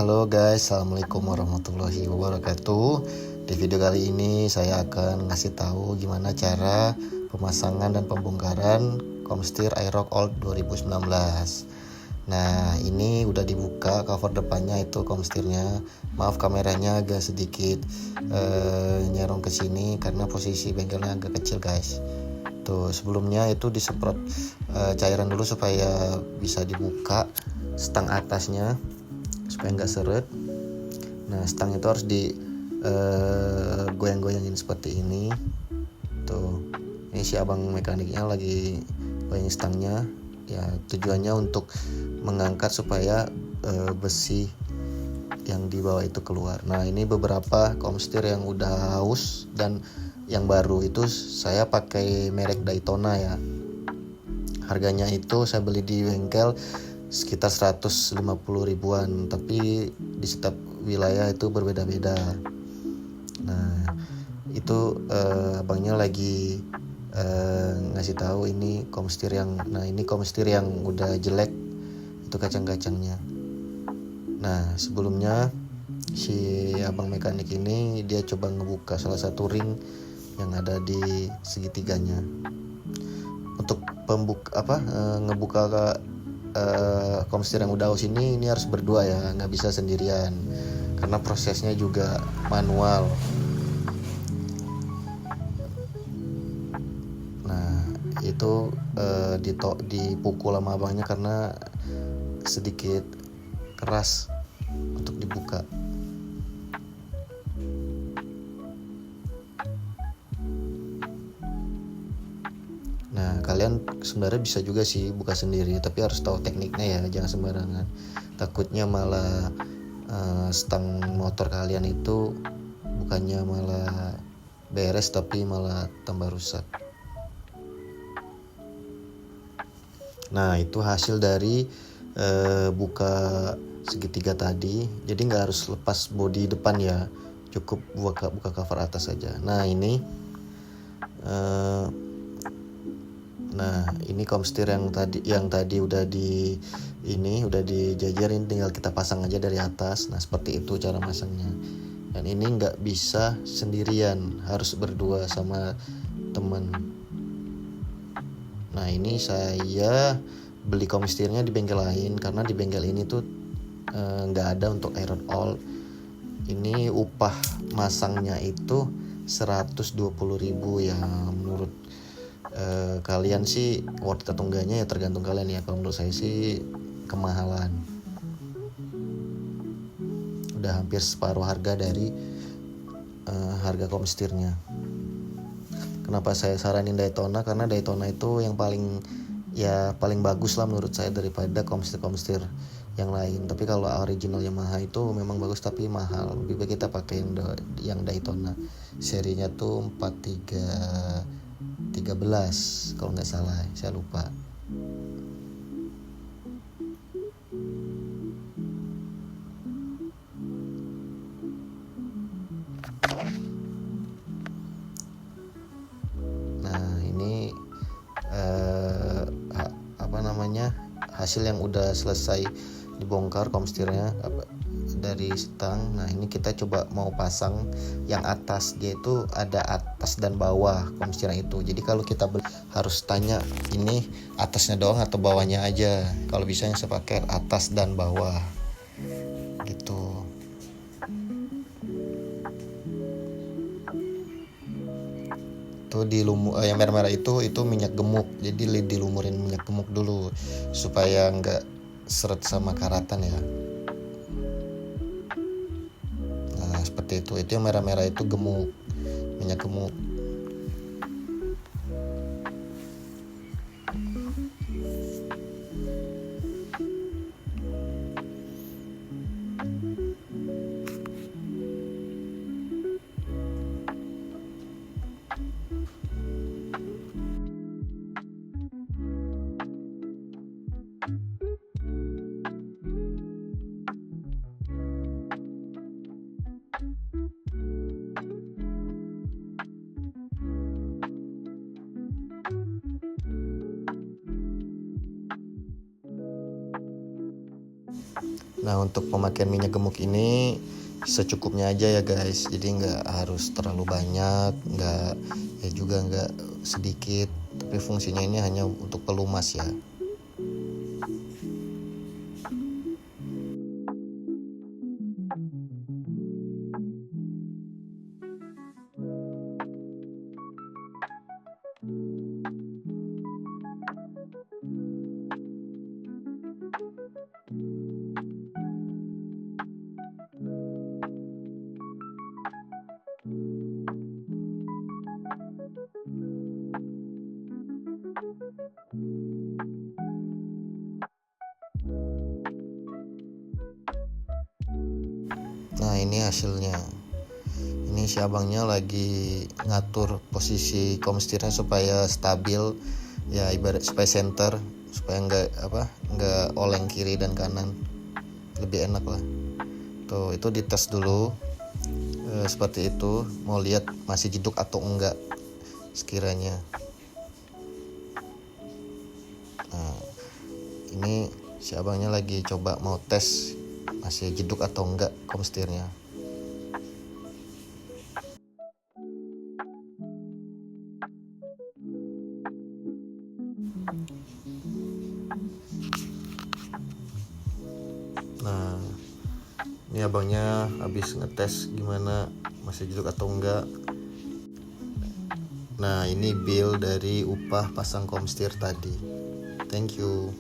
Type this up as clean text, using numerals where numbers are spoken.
Halo guys, assalamualaikum warahmatullahi wabarakatuh. Di video kali ini saya akan ngasih tahu gimana cara pemasangan dan pembongkaran Comstir Aerox Old 2019. Nah, ini udah dibuka cover depannya itu Comstirnya. Maaf kameranya agak sedikit nyerong ke sini karena posisi bengkelnya agak kecil guys. Tuh, sebelumnya itu disemprot cairan dulu supaya bisa dibuka stang atasnya supaya nggak seret. Nah, stang itu harus di goyang-goyangin seperti ini. Tuh, ini si abang mekaniknya lagi goyang stangnya. Ya, tujuannya untuk mengangkat supaya besi yang di bawah itu keluar. Nah, ini beberapa Comstir yang udah haus dan yang baru itu saya pakai merek Daytona ya. Harganya itu saya beli di bengkel sekitar 150 ribuan, tapi di setiap wilayah itu berbeda-beda. Nah, itu abangnya lagi ngasih tahu ini Comstir yang udah jelek itu kacang-kacangnya. Nah, sebelumnya si abang mekanik ini dia coba ngebuka salah satu ring yang ada di segitiganya. Untuk ngebuka Comstir yang udah haus ini harus berdua ya, nggak bisa sendirian karena prosesnya juga manual. Nah, itu dipukul sama abangnya karena sedikit keras untuk dibuka. Nah, kalian sebenarnya bisa juga sih buka sendiri, tapi harus tahu tekniknya ya, jangan sembarangan. Takutnya malah stang motor kalian itu bukannya malah beres tapi malah tambah rusak. Nah, itu hasil dari buka segitiga tadi. Jadi nggak harus lepas bodi depan ya, cukup buka cover atas saja. Nah, ini Comstir yang tadi udah dijajarin, tinggal kita pasang aja dari atas. Nah, seperti itu cara masangnya. Dan ini nggak bisa sendirian, harus berdua sama teman. Nah, ini saya beli Comstirnya di bengkel lain karena di bengkel ini tuh nggak ada untuk Aerox Old. Ini upah masangnya itu 120.000 ya. Menurut kalian sih worth atau enggaknya ya tergantung kalian ya. Kalau menurut saya sih kemahalan, udah hampir separuh harga dari harga Comstirnya. Kenapa saya saranin Daytona? Karena Daytona itu yang paling bagus lah menurut saya daripada Comstir yang lain. Tapi kalau original Yamaha itu memang bagus tapi mahal. Lebih baik kita pakai yang Daytona. Serinya tuh 4313 kalau nggak salah, saya lupa. Nah, ini hasil yang udah selesai dibongkar Comstirnya dari stang. Nah, ini kita coba mau pasang yang atas. Dia itu ada atas dan bawah Comstirnya itu. Jadi kalau kita harus tanya ini atasnya doang atau bawahnya aja. Kalau bisa yang saya pakai atas dan bawah gitu. Tuh yang merah-merah itu minyak gemuk. Jadi dilumurin minyak gemuk dulu supaya nggak seret sama karatan ya. Nah, seperti itu yang merah-merah itu minyak gemuk. Nah, untuk pemakaian minyak gemuk ini secukupnya aja ya guys, jadi nggak harus terlalu banyak, nggak ya juga nggak sedikit, tapi fungsinya ini hanya untuk pelumas ya. Nah, ini hasilnya. Ini si abangnya lagi ngatur posisi komstirnya supaya stabil ya, ibarat supaya center, supaya nggak oleng kiri dan kanan, lebih enak lah. Tuh, itu dites dulu seperti itu, mau lihat masih jeduk atau enggak sekiranya. Nah, ini si abangnya lagi coba mau tes masih jeduk atau enggak komstirnya. Nah, ini abangnya habis ngetes gimana masih jeduk atau enggak. Nah, ini bill dari upah pasang komstir tadi. Thank you.